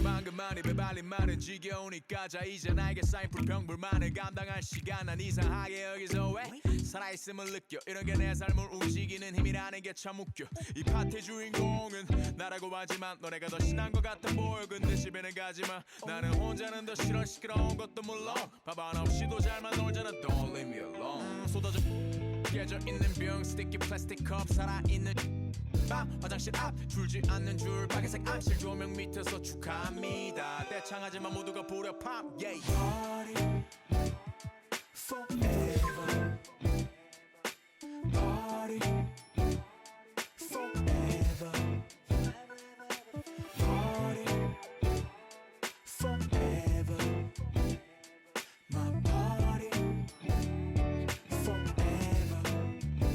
노래만 그만 입에 발린 말은 지겨우니까 자 이제 나에게 쌓인 불평불만을 감당할 시간 난 이상하게 여기서 왜 살아있음을 느껴 이런 게 내 삶을 움직이는 힘이라는 게 참 웃겨 이 파티 주인공은 나라고 하지만 너네가 더 신난 것 같아 보여 근데 집에는 가지마 나는 혼자는 더 싫어 시끄러운 것도 물론 밥 하나 없이도 잘만 놀잖아 Don't leave me alone 쏟아져 깨져 있는 병 스티키 플라스틱 컵 살아있는 밤 화장실 앞 줄지 않는 줄 빨간색 암실 조명 밑에서 축하합니다 떼창하지만 모두가 불협함 yeah. Party forever Party forever Party forever My party forever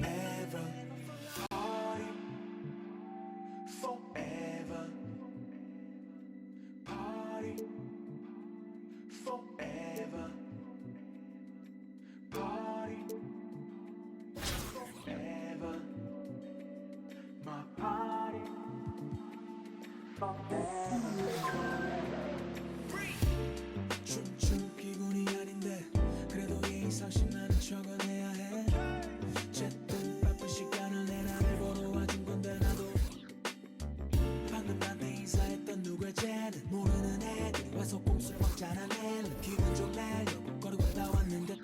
ever Party forever Party forever Party forever My party 춤출 기분이 아닌데 그래도 예의상식 나는 적어내야 해 어쨌든 바쁜 시간을 내 나를 보러 와준 건데 나도 방금 나한테 인사했던 누굴 쟤는 모르는 애들이 와서 꼼수를 막 자라내는 기분 좀 내려고 걸어고 나왔는데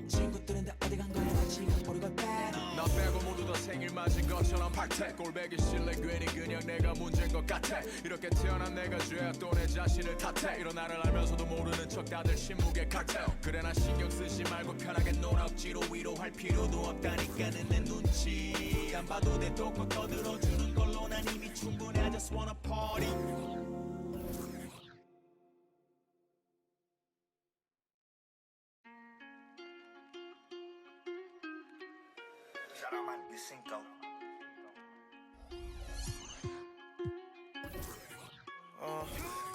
친구들은 다 어디 간 거야 나 지금 버리고 빼도 나 빼고 모두 다 생일 맞은 것처럼 박태 꼴배기 싫래 괜히 그냥 내가 문제인 것 같아 이렇게 태어난 내가 죄야 또 내 자신을 탓해 이런 나를 알면서도 모르는 척 다들 침묵의 칵테일 그래 나 신경 쓰지 말고 편하게 놀아 억지로 위로할 필요도 없다니까는 내 눈치 안 봐도 돼 또고 떠들어주는 걸로 난 이미 충분해 I just wanna party Shout out my Cinco.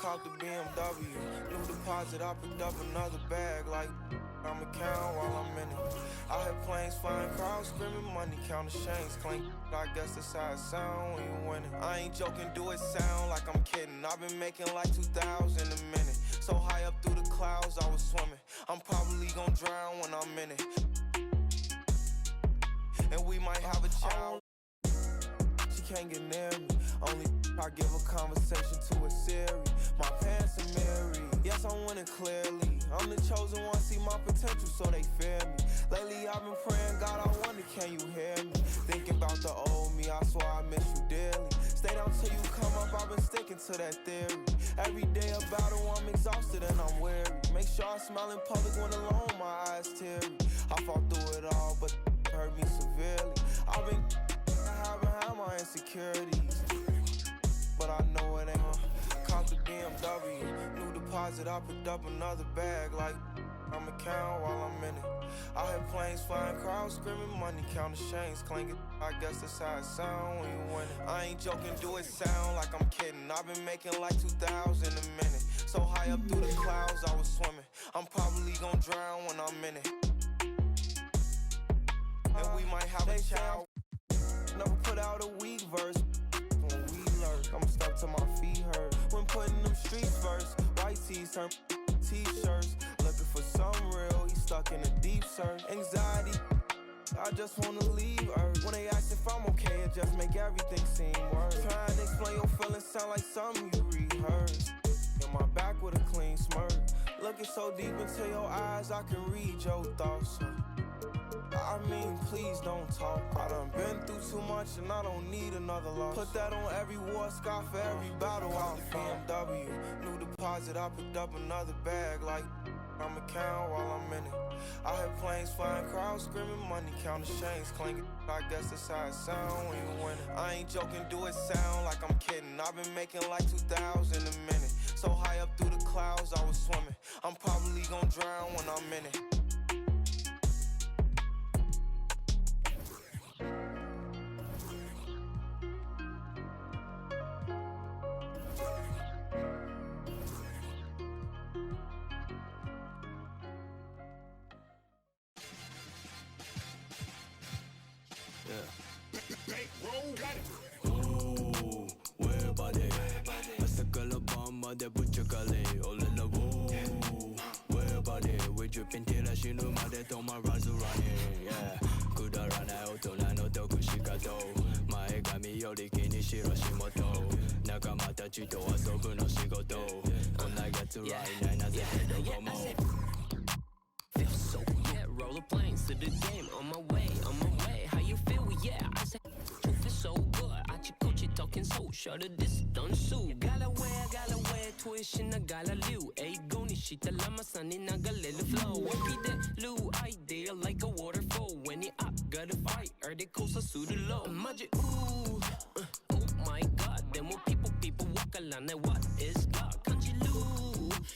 Caught the BMW, new deposit, I picked up another bag like I'ma count while I'm in it. I hear planes flying, crowds screaming, money counting chains clink. I guess that's how it sound when you winning. I ain't joking, do it sound like I'm kidding. I've been making like 2,000 a minute. So high up through the clouds, I was swimming. I'm probably gonna drown when I'm in it. And we might have a child. She can't get near me. Only I give a conversation to a Siri. My pants are mirrored. Yes, I'm winning clearly. I'm the chosen one, see my potential, so they fear me. Lately I've been praying, God, I wonder, can you hear me? Thinking about the old me, I swear I miss you dearly. Stay down till you come up, I've been sticking to that theory. Every day a battle, I'm exhausted and I'm weary. Make sure I smile in public when alone, my eyes teary. I fought through it all, but hurt me severely. I've been having my insecurities, but I know it ain't. Caught the BMW, new deposit, I picked up another bag like I'ma count while I'm in it. I hear planes flying, crowds screaming, money counting chains clinking. I guess that's how it sound when you winning. I ain't joking, do it sound like I'm kidding. I've been making like 2,000 a minute. So high up through the clouds, I was swimming. I'm probably gonna drown when I'm in it. And we might have a child. Never put out a weak verse. When we lurk, I'm stuck till my feet hurt. When putting them streets first, white tees turn t-shirts. Looking for some real, he stuck in a deep search. Anxiety, I just wanna leave Earth. When they ask if I'm okay, it just make everything seem worse. Trying to explain your feelings sound like something you rehearsed. In my back with a clean smirk. Looking so deep into your eyes, I can read your thoughts. I mean, please don't talk. I done been through too much and I don't need another loss. Put that on every war scar for every battle out the BMW. New deposit, I picked up another bag like I'ma count while I'm in it. I hear planes flying, crowds screaming, money counting chains clinking. I guess that's how it sound when you winning. I ain't joking, do it sound like I'm kidding. I've been making like 2,000 a minute. So high up through the clouds, I was swimming. I'm probably gonna drown when I'm in it. 밤마다 붙여갈래 올라라고 Wherever with you 빈티라 신음마다 도마 라즈라니 Yeah 그다라나 오토나노 도구시가도 마에감이 요리기니 싫어 심어도 나가 마다지도 와서 그너 시고도 I get to right now 나세 해도 고모 Feel so yeah, roll the planes to the game. On my way, how you feel? Yeah, I said, you feel so good. I just coach it talking so short of this done so. Galaway, tuition na galaliw. Ay, goni shita lama sanin na galil flow. Worky the Lou idea like a waterfall. When it up, gotta fight, or the coast are suited low. Magic, ooh, oh my god. Then what people walk along that what is God? Can't you lose?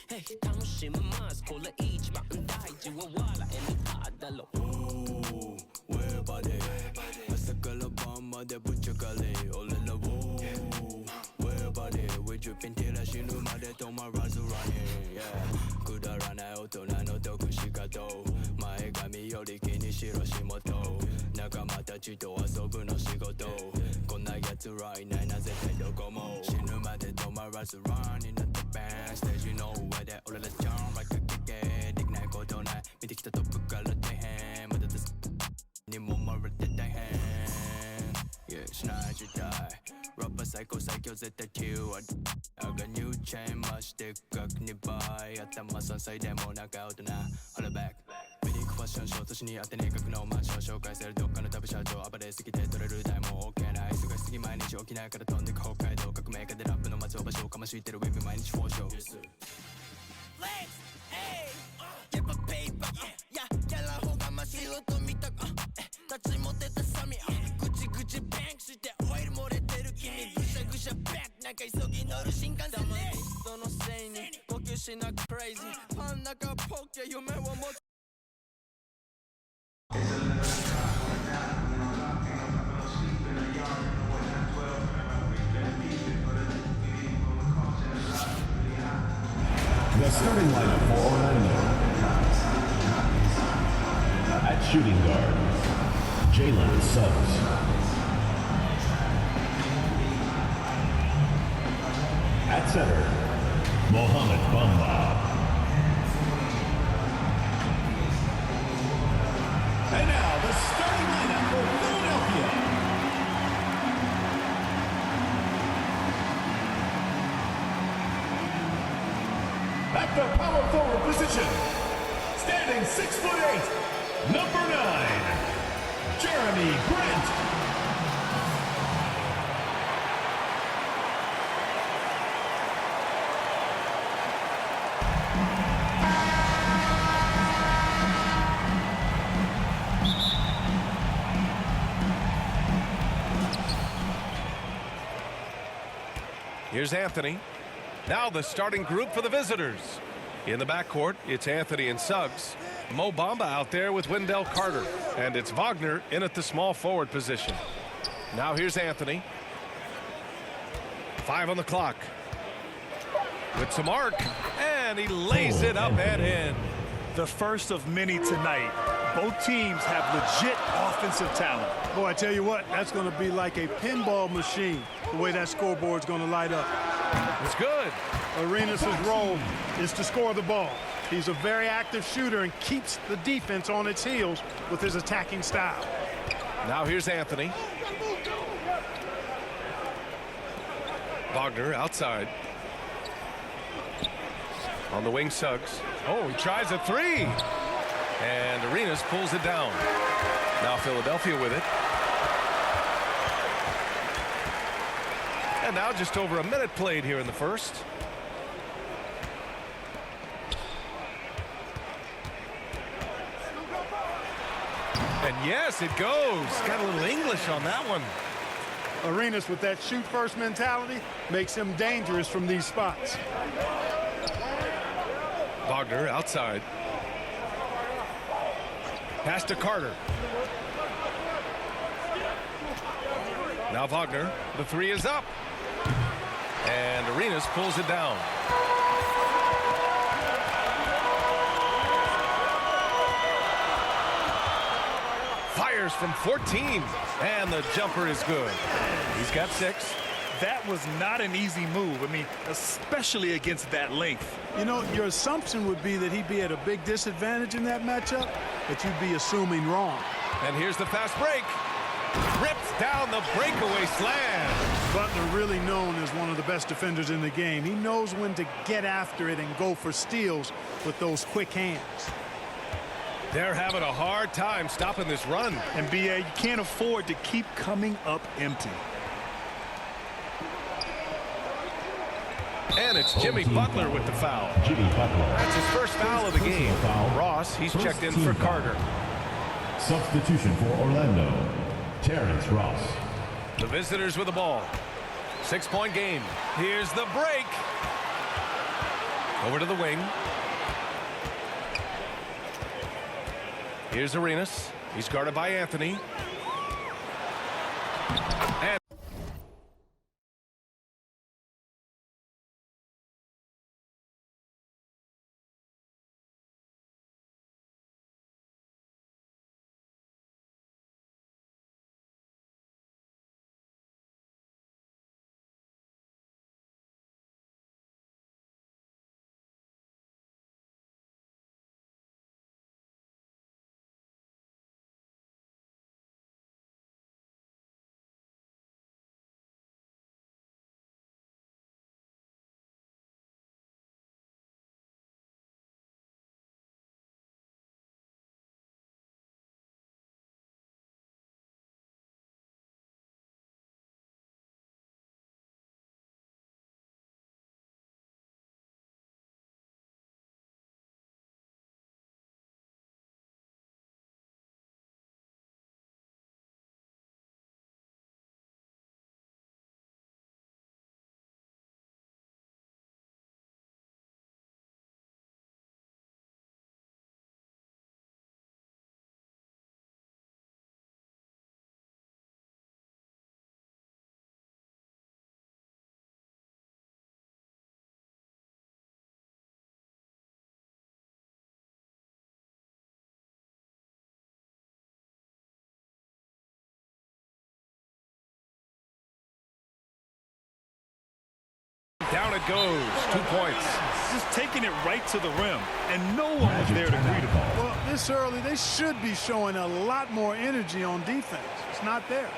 Hey, 당신은 마스 콜라 each mountain die 지워와라 and 받달로 Ooh, wherever 아싸깔라 밤마다 붙여갈래 올라라고 Wherever with you 빈티라 신음마다 도마 라즈라니 Yeah 그다라나 오토나노 도구시가도 마에감이 요리기니 싫어 심어도 나가 마다지도 와서 그너 시고도 I get to right now 나세 해도 고모 신음마다 도마 라즈라니 not the band stage you know where that all of the jump like a kick 닉날 고도나 밑에 기타 도프깔로 대해 모두 다 네 몸을 대해 Yeah 신나지 die Rapper psycho絶対 Q I got new chain much thick как не buy頭3歳でもなんか大人 Hold it backファッションショー年にあってね格のマンション紹介されるどっかの旅社長暴れすぎて取れる台も OK ない忙しすぎ毎日沖縄から飛んでく北海道革命家でラップの松尾場所をかましてるウェブ毎日フォーショー Legs, hey, get my paper, yeah, 야라 호가 마시고도 미딱, 닿지 못했다 삼이, 구치 뱅 쓸때 오일 모래대로 김이 구샤 back, 나가 속이 너를 신간세네. Don't no say ni, 먹기 싫나 crazy, 판 나가 포켓 you may want more. The starting lineup for Orlando. At shooting guard, Jalen Suggs. At center, Mohamed Bamba. And now the starting lineup for Philadelphia. At the power forward position, standing 6'8", number 9, Jeremy Grant. Here's Anthony. Now the starting group for the visitors. In the backcourt, it's Anthony and Suggs. Mo Bamba out there with Wendell Carter. And it's Wagner in at the small forward position. Now here's Anthony. 5 on the clock. With some arc. And he lays it up and in. The first of many tonight. Both teams have legit offensive talent. Boy, I tell you what, that's going to be like a pinball machine, the way that scoreboard's going to light up. It's good. Arenas' role is to score the ball. He's a very active shooter and keeps the defense on its heels with his attacking style. Now here's Anthony. Wagner outside. On the wing, Suggs. Oh, he tries a three. And Arenas pulls it down. Now Philadelphia with it. And now just over a minute played here in the first. And yes, it goes. Got a little English on that one. Arenas with that shoot-first mentality makes him dangerous from these spots. Wagner outside. Pass to Carter. Now Wagner, the three is up. And Arenas pulls it down. Fires from 14. And the jumper is good. He's got 6. That was not an easy move. I mean, especially against that length. You know, your assumption would be that he'd be at a big disadvantage in that matchup, but you'd be assuming wrong. And here's the fast break. Rips down the breakaway slam. Butler really known as one of the best defenders in the game. He knows when to get after it and go for steals with those quick hands. They're having a hard time stopping this run. And BA, you can't afford to keep coming up empty. And it's Jimmy Butler with the foul. That's his first foul of the game. Ross, he's checked in for Carter. Substitution for Orlando, Terrence Ross. The visitors with the ball. 6-point game. Here's the break. Over to the wing. Here's Arenas. He's guarded by Anthony. And down it goes. 2 points. Just taking it right to the rim, and no one was there to greet him. Well, this early, they should be showing a lot more energy on defense. It's not there.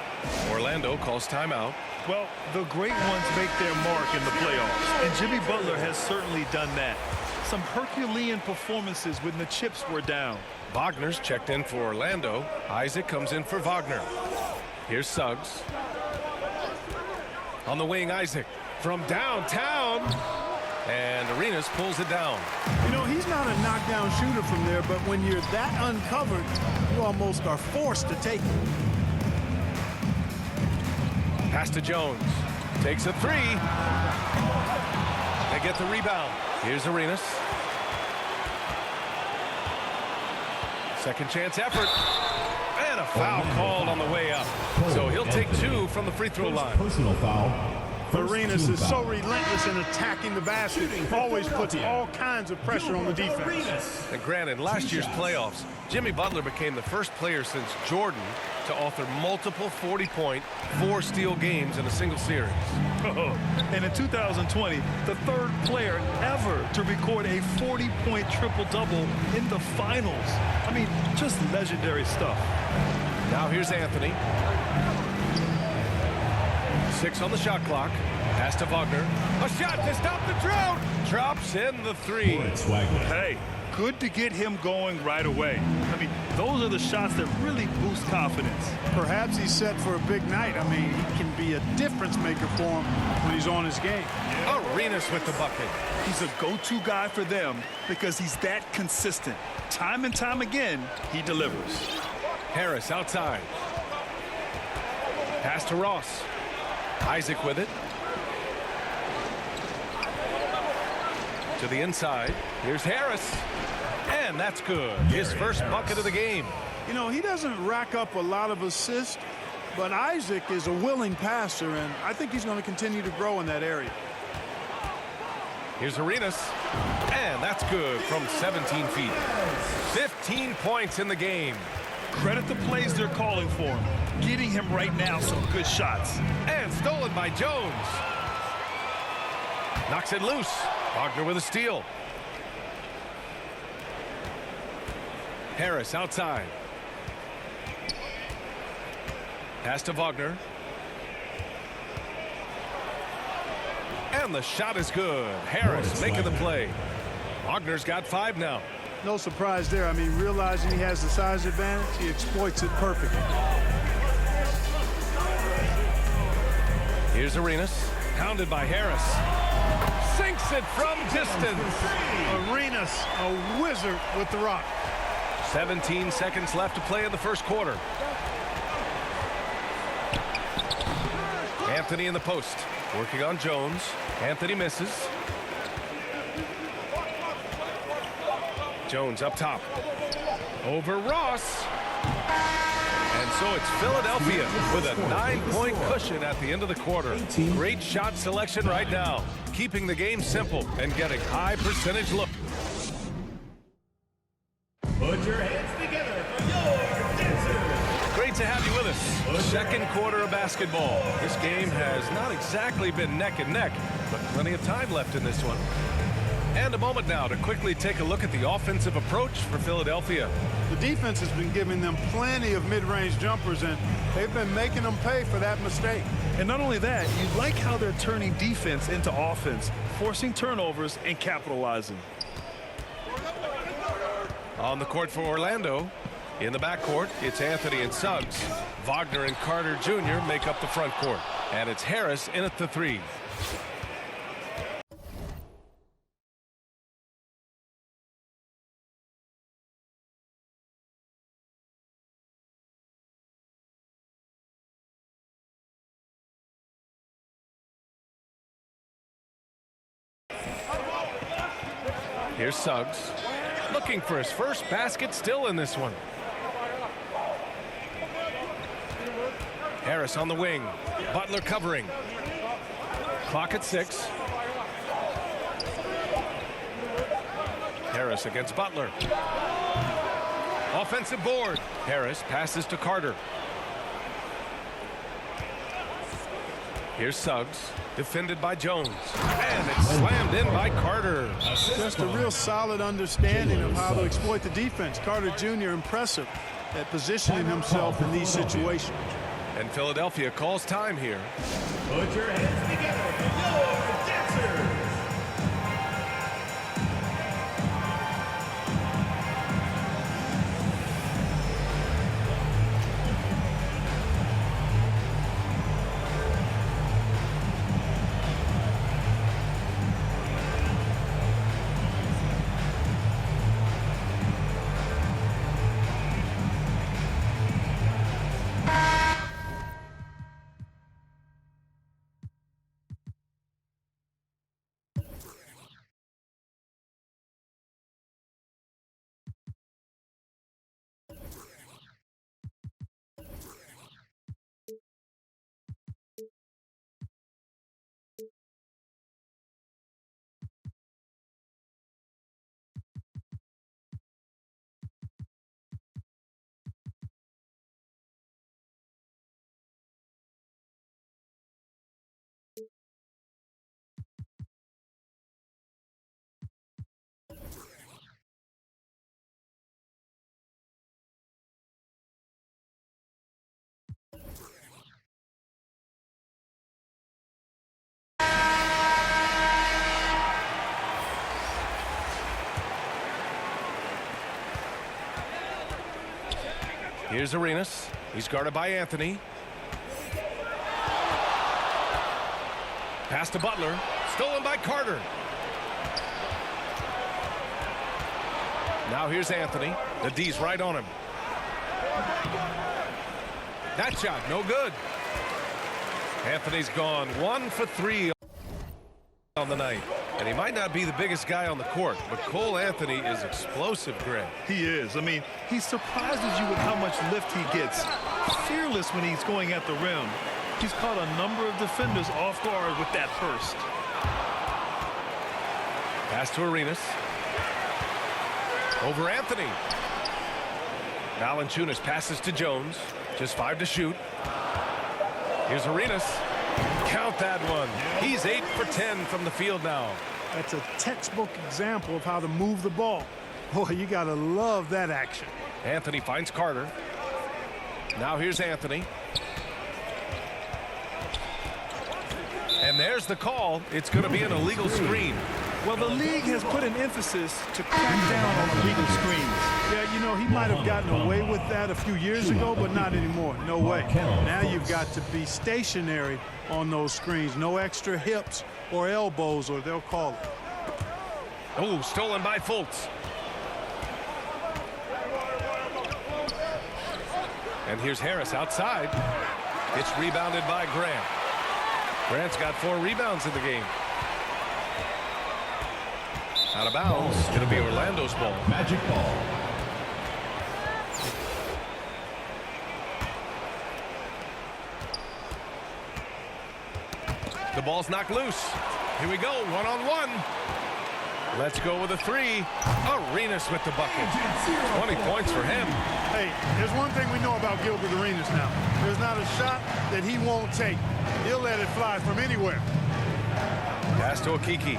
Orlando calls timeout. Well, the great ones make their mark in the playoffs, and Jimmy Butler has certainly done that. Some Herculean performances when the chips were down. Wagner's checked in for Orlando. Isaac comes in for Wagner. Here's Suggs. On the wing, Isaac from downtown. And Arenas pulls it down. You know, he's not a knockdown shooter from there, but when you're that uncovered, you almost are forced to take it. Pass to Jones. Takes a three. They get the rebound. Here's Arenas. Second chance effort. And a foul called on the way up. So he'll take 2 from the free throw line. Personal foul. Arenas is so relentless in attacking the basket. Always puts all kinds of pressure on the defense. And granted, last year's playoffs, Jimmy Butler became the first player since Jordan to author multiple 40-point, 4-steal games in a single series. And in 2020, the third player ever to record a 40-point triple-double in the finals. I mean, just legendary stuff. Now here's Anthony. 6 on the shot clock. Pass to Wagner. A shot to stop the drought. Drops in the 3. Hey, good to get him going right away. I mean, those are the shots that really boost confidence. Perhaps he's set for a big night. I mean, he can be a difference maker for him when he's on his game. Arenas with the bucket. He's a go-to guy for them because he's that consistent. Time and time again, he delivers. Harris outside. Pass to Ross. Isaac with it. To the inside. Here's Harris. And that's good. His first bucket of the game. You know, he doesn't rack up a lot of assists, but Isaac is a willing passer, and I think he's going to continue to grow in that area. Here's Arenas. And that's good from 17 feet. 15 points in the game. Credit the plays they're calling for him. Getting him right now some good shots. And stolen by Jones. Knocks it loose. Wagner with a steal. Harris outside. Pass to Wagner. And the shot is good. Harris making the play. Wagner's got 5 now. No surprise there. I mean, realizing he has the size advantage, he exploits it perfectly. Here's Arenas, pounded by Harris. Sinks it from distance. Arenas, a wizard with the rock. 17 seconds left to play in the first quarter. Anthony in the post, working on Jones. Anthony misses. Jones up top. Over Ross. And so it's Philadelphia with a 9-point cushion at the end of the quarter. Great shot selection right now, keeping the game simple and getting high percentage look. Put your hands together for your dancers. Great to have you with us. Second quarter of basketball. This game has not exactly been neck and neck, but plenty of time left in this one. And a moment now to quickly take a look at the offensive approach for Philadelphia. The defense has been giving them plenty of mid-range jumpers, and they've been making them pay for that mistake. And not only that, you like how they're turning defense into offense, forcing turnovers and capitalizing. On the court for Orlando. In the backcourt, it's Anthony and Suggs. Wagner and Carter Jr. make up the front court. And it's Harris in at the 3. Here's Suggs, looking for his first basket, still in this one. Harris on the wing. Butler covering. Clock at 6. Harris against Butler. Offensive board. Harris passes to Carter. Here's Suggs, defended by Jones. And it's slammed in by Carter. Just a real solid understanding of how to exploit the defense. Carter Jr. impressive at positioning himself in these situations. And Philadelphia calls time here. Put your hands together for your dancers. Here's Arenas. He's guarded by Anthony. Pass to Butler. Stolen by Carter. Now here's Anthony. The D's right on him. That shot, no good. Anthony's gone 1 for 3 on the night. And he might not be the biggest guy on the court, but Cole Anthony is explosive, Greg. He is. I mean, he surprises you with how much lift he gets. Fearless when he's going at the rim. He's caught a number of defenders off guard with that burst. Pass to Arenas. Over Anthony. Valanciunas passes to Jones. Just 5 to shoot. Here's Arenas. Count that one. He's 8 for 10 from the field now. That's a textbook example of how to move the ball. Boy, you got to love that action. Anthony finds Carter. Now here's Anthony. And there's the call. It's going to be an illegal screen. Well, the league has put an emphasis to crack down on illegal screens. Yeah, you know, he might have gotten away with that a few years ago, but not anymore. No way. Now you've got to be stationary on those screens. No extra hips or elbows, or they'll call it. Oh, stolen by Fultz. And here's Harris outside. It's rebounded by Grant. Grant's got 4 rebounds in the game. Out of bounds. It'll be Orlando's ball. Magic ball. The ball's knocked loose. Here we go, one-on-one. Let's go with a 3. Arenas with the bucket. 20 points for him. Hey, there's one thing we know about Gilbert Arenas now. There's not a shot that he won't take. He'll let it fly from anywhere. Pass to Okiki.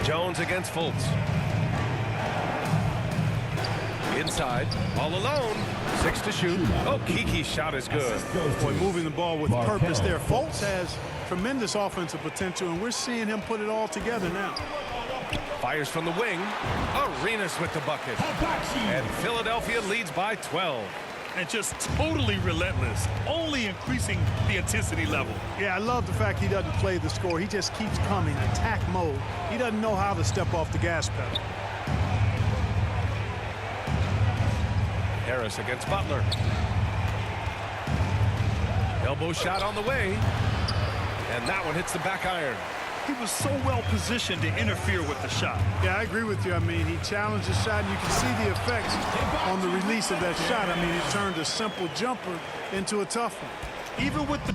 Jones against Fultz. Inside, all alone. 6 to shoot. Oh, Kiki's shot is good. Boy, moving the ball with purpose there. Fultz has tremendous offensive potential, and we're seeing him put it all together now. Fires from the wing. Arenas with the bucket. And Philadelphia leads by 12. And just totally relentless, only increasing the intensity level. Yeah, I love the fact he doesn't play the score. He just keeps coming, attack mode. He doesn't know how to step off the gas pedal. Harris against Butler. Elbow shot on the way. And that one hits the back iron. He was so well positioned to interfere with the shot. Yeah, I agree with you. I mean, he challenged the shot, and you can see the effects on the release of that shot. I mean, he turned a simple jumper into a tough one. Even with the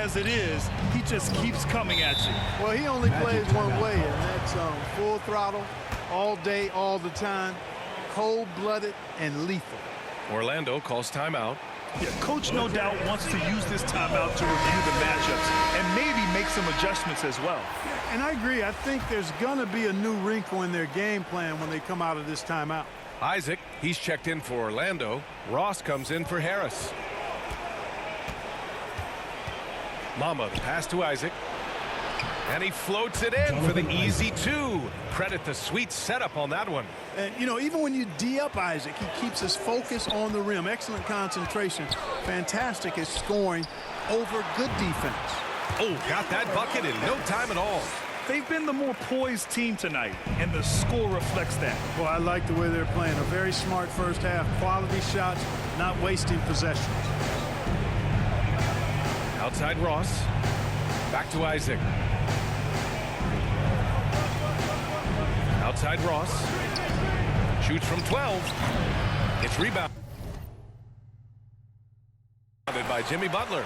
as it is, he just keeps coming at you. Well, he only plays one way, and that's full throttle, all day, all the time, cold-blooded and lethal. Orlando calls timeout. Yeah, coach no doubt wants to use this timeout to review the matchups and maybe make some adjustments as well. And I agree. I think there's going to be a new wrinkle in their game plan when they come out of this timeout. Isaac, he's checked in for Orlando. Ross comes in for Harris. Mama, the pass to Isaac. And he floats it in for the easy two. Credit the sweet setup on that one. And, you know, even when you D up Isaac, he keeps his focus on the rim. Excellent concentration. Fantastic at scoring over good defense. Oh, got that bucket in no time at all. They've been the more poised team tonight, and the score reflects that. Well, I like the way they're playing. A very smart first half. Quality shots, not wasting possessions. Outside Ross. Back to Isaac. Outside Ross. Shoots from 12. It's rebounded by Jimmy Butler.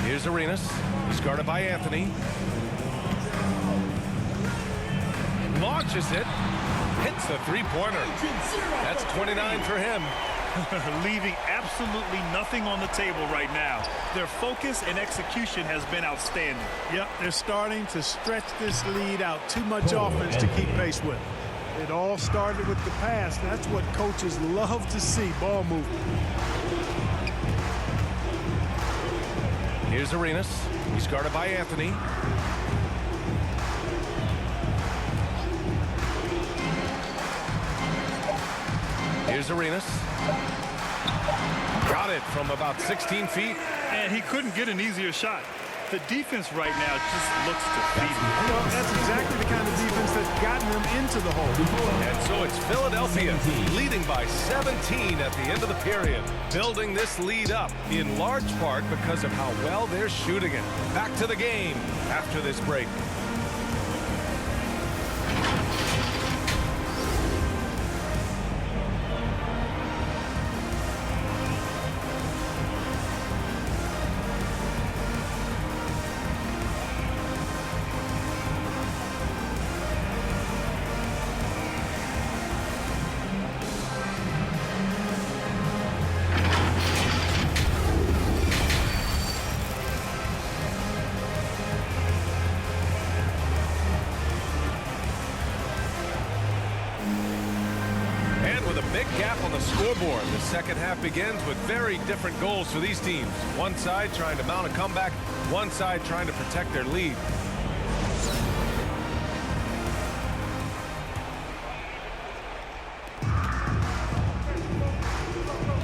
Here's Arenas. He's guarded by Anthony. Launches it. Hits the three-pointer. That's 29 for him. Leaving absolutely nothing on the table right now. Their focus and execution has been outstanding. Yep, they're starting to stretch this lead out. Too much offense to keep pace with. It all started with the pass. That's what coaches love to see, ball movement. Here's Arenas. He's guarded by Anthony. Here's Arenas. Got it from about 16 feet. And he couldn't get an easier shot. The defense right now just looks defeated. Well, that's exactly the kind of defense that's gotten them into the hole. And so it's Philadelphia leading by 17 at the end of the period, building this lead up in large part because of how well they're shooting it. Back to the game after this break. Big gap on the scoreboard. The second half begins with very different goals for these teams. One side trying to mount a comeback, one side trying to protect their lead.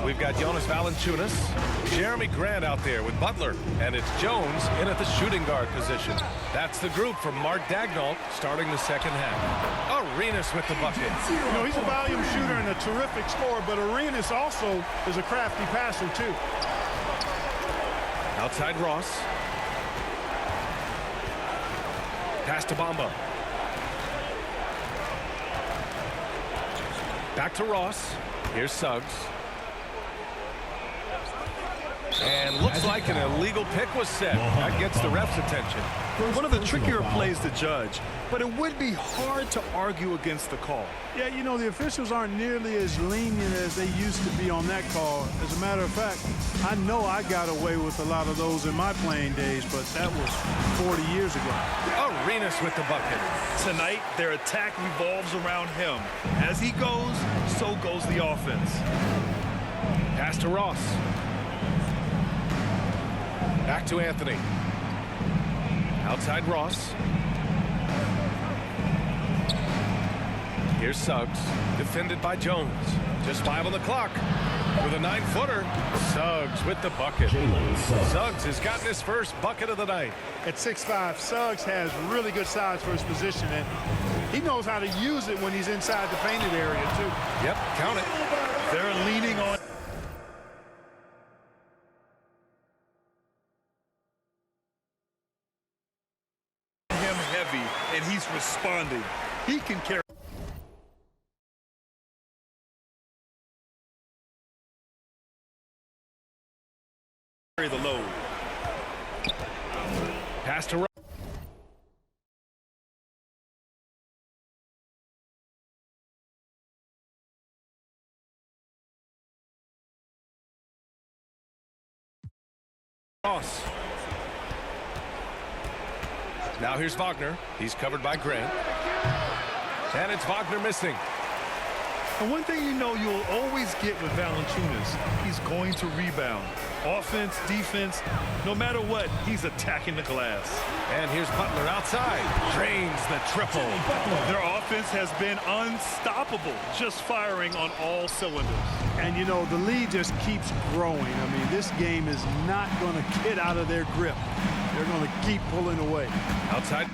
We've got Jonas Valanciunas, Jeremy Grant out there with Butler, and it's Jones in at the shooting guard position. That's the group from Mark Daigneault starting the second half. Arenas with the bucket. You know, he's a volume shooter and a terrific scorer, but Arenas also is a crafty passer, too. Outside Ross. Pass to Bamba. Back to Ross. Here's Suggs. And looks like an illegal pick was set. That gets the ref's attention. One of the trickier plays to judge, but it would be hard to argue against the call. Yeah, you know, the officials aren't nearly as lenient as they used to be on that call. As a matter of fact, I know I got away with a lot of those in my playing days, but that was 40 years ago. Arenas with the bucket. Tonight, their attack revolves around him. As he goes, so goes the offense. Pass to Ross. Back to Anthony. Outside Ross. Here's Suggs, defended by Jones. Just 5 on the clock. With a 9-footer, Suggs with the bucket. Suggs has gotten his first bucket of the night. At 6'5", Suggs has really good size for his position, and he knows how to use it when he's inside the painted area, too. Yep, count it. They're leaning on him heavy, and he's responding. He can carry the load. Pass to Ross. Now here's Wagner. He's covered by Grant. And it's Wagner missing. And one thing you know you'll always get with Valanciunas, he's going to rebound. Offense, defense, no matter what, he's attacking the glass. And here's Butler outside. Drains the triple. Their offense has been unstoppable, just firing on all cylinders. And, you know, the lead just keeps growing. I mean, this game is not going to get out of their grip. They're going to keep pulling away. Outside.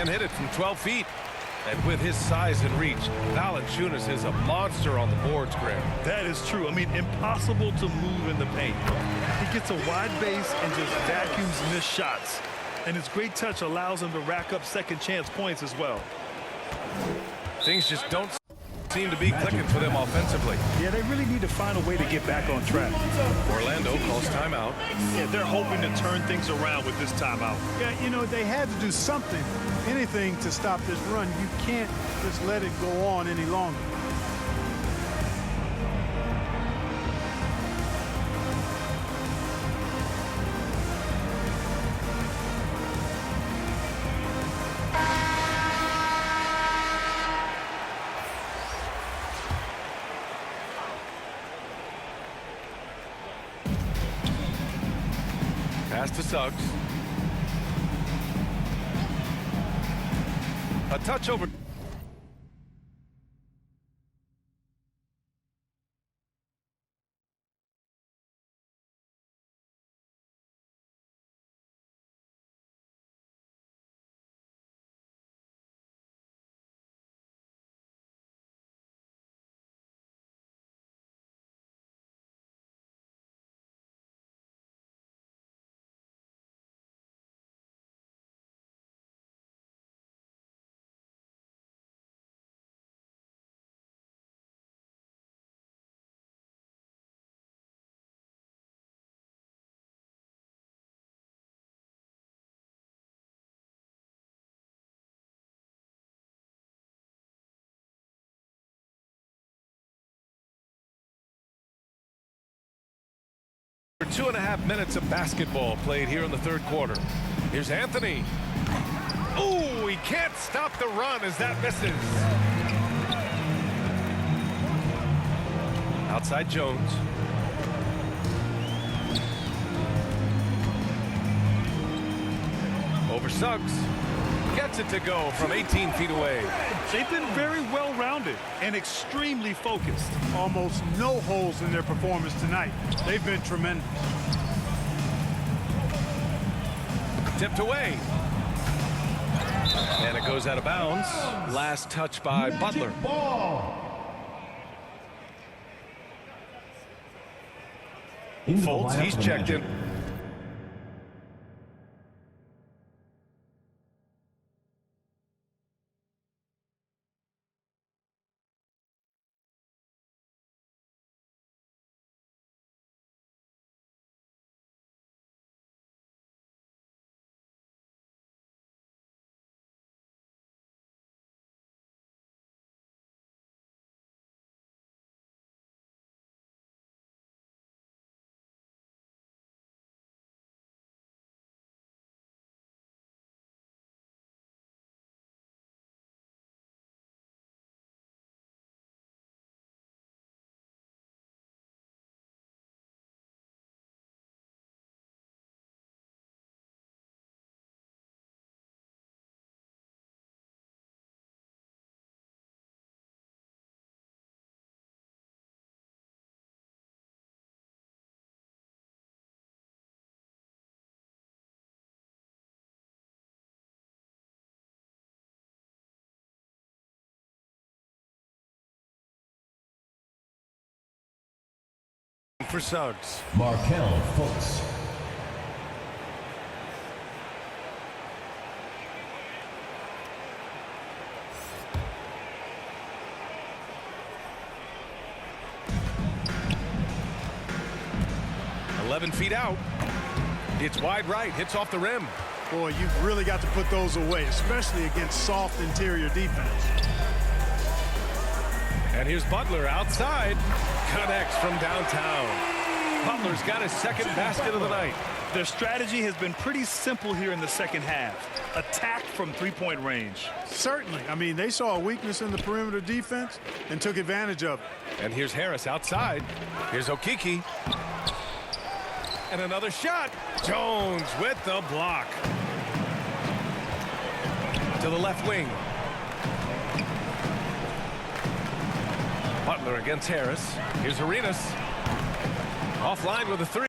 Can't hit it from 12 feet. And with his size and reach, Valanciunas is a monster on the boards, Graham. That is true. I mean, impossible to move in the paint. He gets a wide base and just vacuums missed shots. And his great touch allows him to rack up second chance points as well. Things just don't seem to be clicking for them offensively. Yeah, they really need to find a way to get back on track. Orlando calls timeout. Yeah, they're hoping to turn things around with this timeout. Yeah, you know, they had to do something, anything to stop this run. You can't just let it go on any longer. Pass to Suggs. A touch over. For 2.5 minutes of basketball played here in the third quarter. Here's Anthony. Oh, he can't stop the run as that misses. Outside Jones. Over Suggs. Gets it to go from 18 feet away. They've been very well-rounded and extremely focused. Almost no holes in their performance tonight. They've been tremendous. Tipped away. And it goes out of bounds. Last touch by Butler. Fultz, he's checked in. For Suggs. Markel Fultz. Feet out. It's wide right, hits off the rim. Boy, you've really got to put those away, especially against soft interior defense. And here's Butler outside. Connects from downtown. Butler's got his second basket of the night. Their strategy has been pretty simple here in the second half. Attack from three-point range. Certainly. I mean, they saw a weakness in the perimeter defense and took advantage of it. And here's Harris outside. Here's Okeke. And another shot. Jones with the block. To the left wing. Butler against Harris. Here's Arenas. Offline with a three.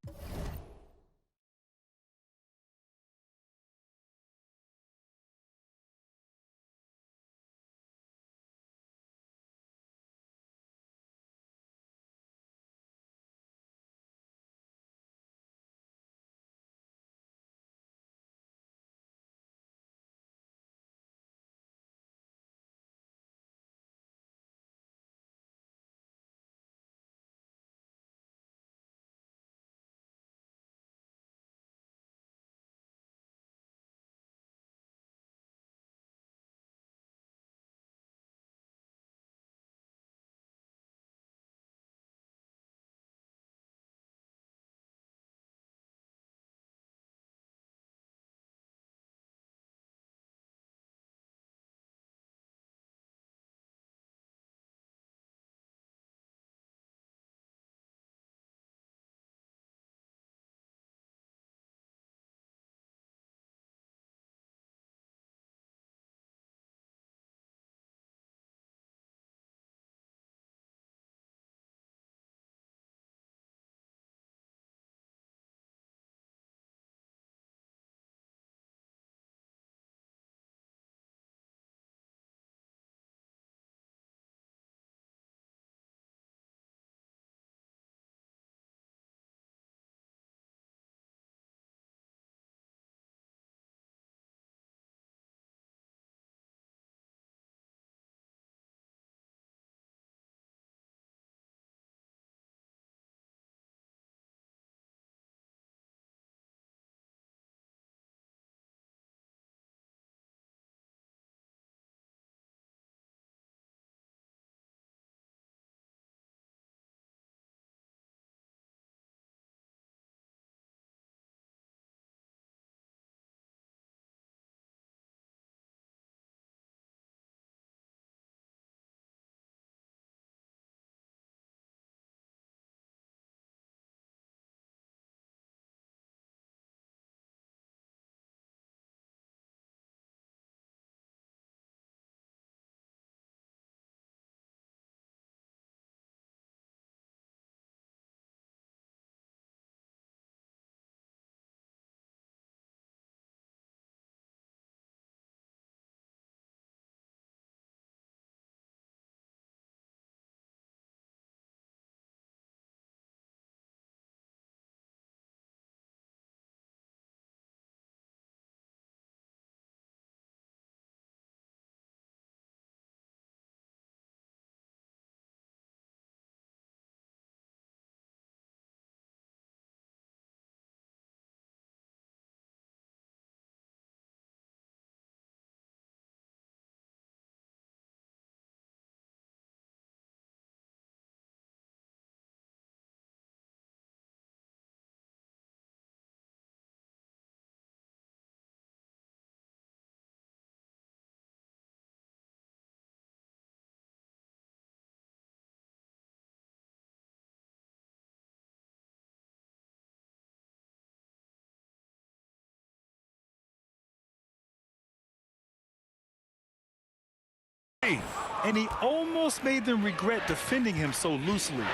And he almost made them regret defending him so loosely.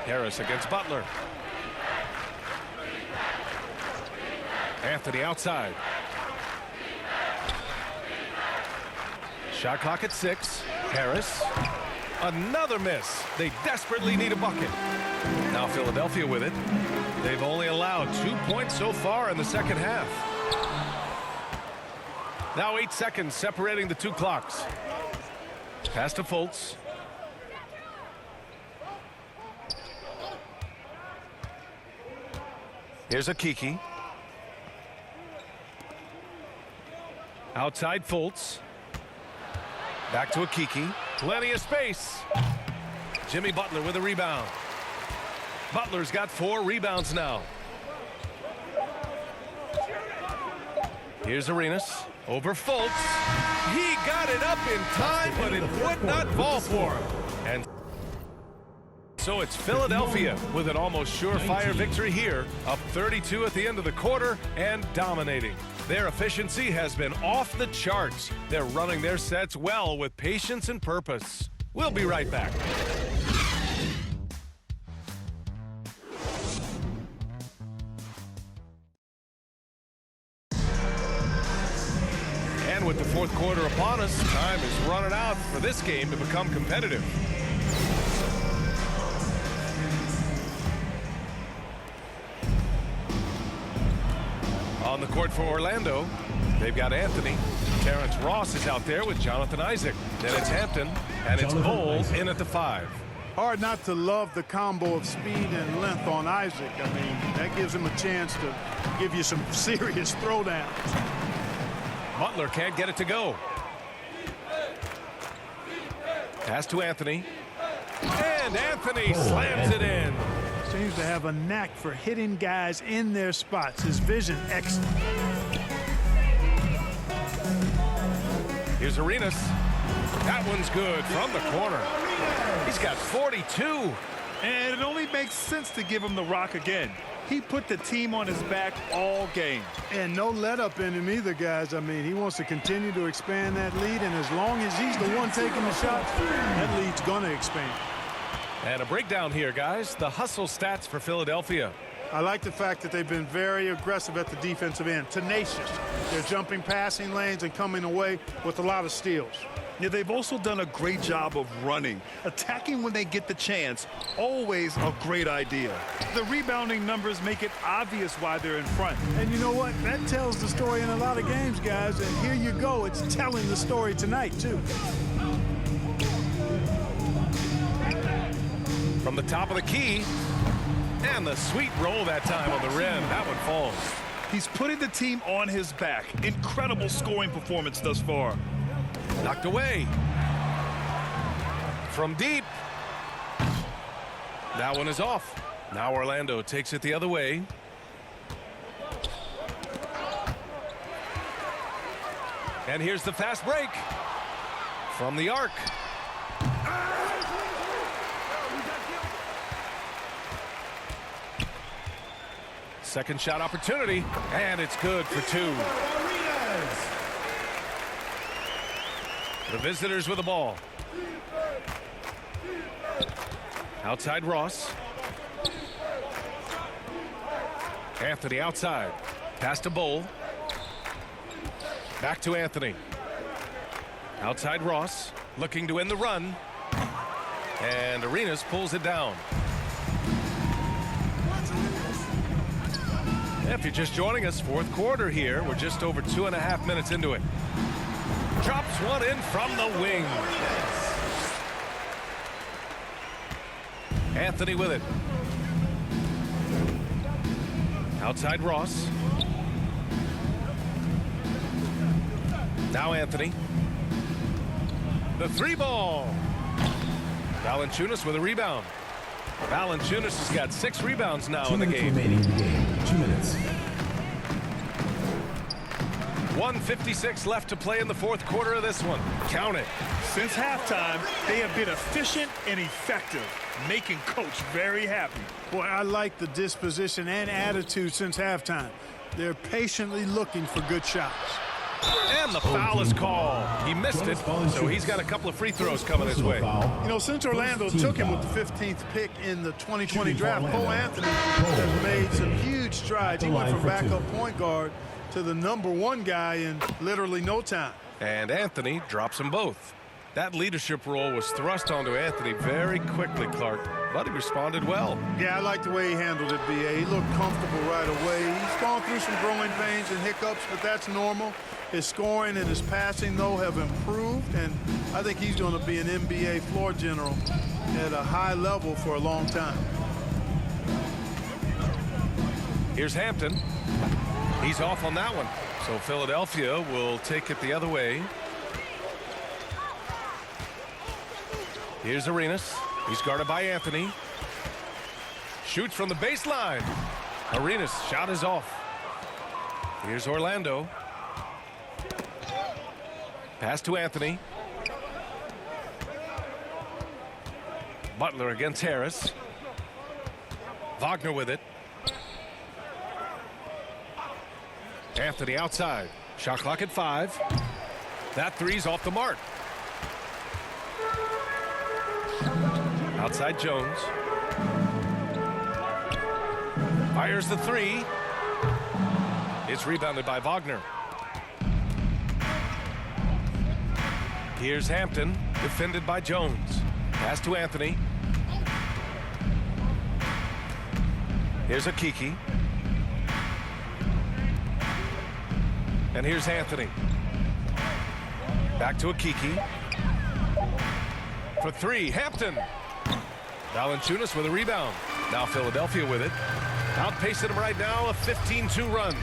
Harris against Butler. Anthony outside. Shot clock at 6. Harris. Another miss. They desperately need a bucket. Now Philadelphia with it. They've only allowed 2 points so far in the second half. Now 8 seconds separating the two clocks. Pass to Fultz. Here's a Kiki. Outside Fultz. Back to a Kiki. Plenty of space. Jimmy Butler with a rebound. Butler's got 4 rebounds now. Here's Arenas. Over Fultz. He got it up in time, but it would not fall for him. And so it's Philadelphia with an almost surefire victory here, up 32 at the end of the quarter and dominating. Their efficiency has been off the charts. They're running their sets well with patience and purpose. We'll be right back. And with the fourth quarter upon us, time is running out for this game to become competitive. On the court for Orlando, they've got Anthony. Terrence Ross is out there with Jonathan Isaac. Then it's Hampton, and it's Bowles in at the 5. Hard not to love the combo of speed and length on Isaac. I mean, that gives him a chance to give you some serious throwdowns. Butler can't get it to go. Pass to Anthony. And Anthony slams it in. Seems to have a knack for hitting guys in their spots. His vision excellent. Here's Arenas. That one's good from the corner. He's got 42. And it only makes sense to give him the rock again. He put the team on his back all game. And no let up in him either, guys. I mean, he wants to continue to expand that lead, and as long as he's the one taking the shots, that lead's going to expand. And a breakdown here, guys. The hustle stats for Philadelphia. I like the fact that they've been very aggressive at the defensive end, tenacious. They're jumping passing lanes and coming away with a lot of steals. Yeah, they've also done a great job of running. Attacking when they get the chance, always a great idea. The rebounding numbers make it obvious why they're in front. And you know what? That tells the story in a lot of games, guys. And here you go. It's telling the story tonight, too. From the top of the key. And the sweet roll that time on the rim. That one falls. He's putting the team on his back. Incredible scoring performance thus far. Knocked away. From deep. That one is off. Now Orlando takes it the other way. And here's the fast break. From the arc. Second shot opportunity, and it's good for 2. The visitors with the ball. Outside Ross. Anthony outside. Pass to Bowl. Back to Anthony. Outside Ross, looking to end the run. And Arenas pulls it down. If you're just joining us, fourth quarter here. We're just over 2.5 minutes into it. Drops one in from the wing. Anthony with it. Outside Ross. Now Anthony. The 3 ball. Valanciunas with a rebound. Valanciunas has got 6 rebounds now in the game. 2 minutes. 1:56 left to play in the fourth quarter of this one. Count it. Since halftime, they have been efficient and effective, making Coach very happy. Boy, I like the disposition and attitude since halftime. They're patiently looking for good shots. And the foul is called. He missed it, so he's got a couple of free throws coming his way. You know, since Orlando took him with the 15th pick in the 2020 draft, Cole Anthony has made some huge strides. He went from backup point guard to the #1 guy in literally no time. And Anthony drops them both. That leadership role was thrust onto Anthony very quickly, Clark, but he responded well. Yeah, I like the way he handled it, B.A. He looked comfortable right away. He's gone through some growing pains and hiccups, but that's normal. His scoring and his passing, though, have improved, and I think he's going to be an NBA floor general at a high level for a long time. Here's Hampton. He's off on that one, so Philadelphia will take it the other way. Here's Arenas. He's guarded by Anthony. Shoots from the baseline. Arenas' shot is off. Here's Orlando. Pass to Anthony. Butler against Harris. Wagner with it. Anthony outside. Shot clock at 5. That three's off the mark. Outside Jones. Fires the 3. It's rebounded by Wagner. Here's Hampton, defended by Jones. Pass to Anthony. Here's Akiki. And here's Anthony. Back to Akiki. For 3, Hampton. Valanciunas with a rebound. Now Philadelphia with it. Outpacing him right now, a 15-2 run.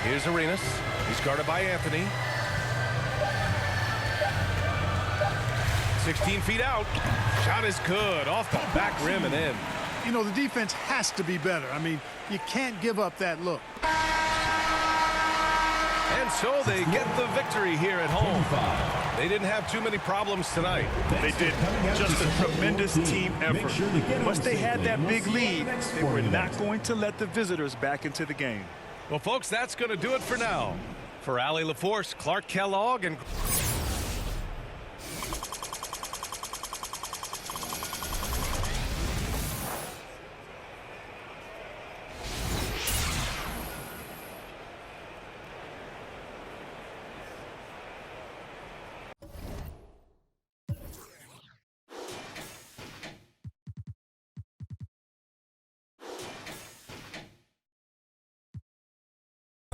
Here's Arenas. He's guarded by Anthony. 16 feet out. Shot is good. Off the back rim and in. You know, the defense has to be better. I mean, you can't give up that look. And so they get the victory here at home. They didn't have too many problems tonight. They did just a tremendous team effort. Once they had that big lead, they were not going to let the visitors back into the game. Well, folks, that's going to do it for now. For Allie LaForce, Clark Kellogg, and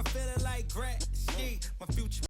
feeling like Gretzky, my future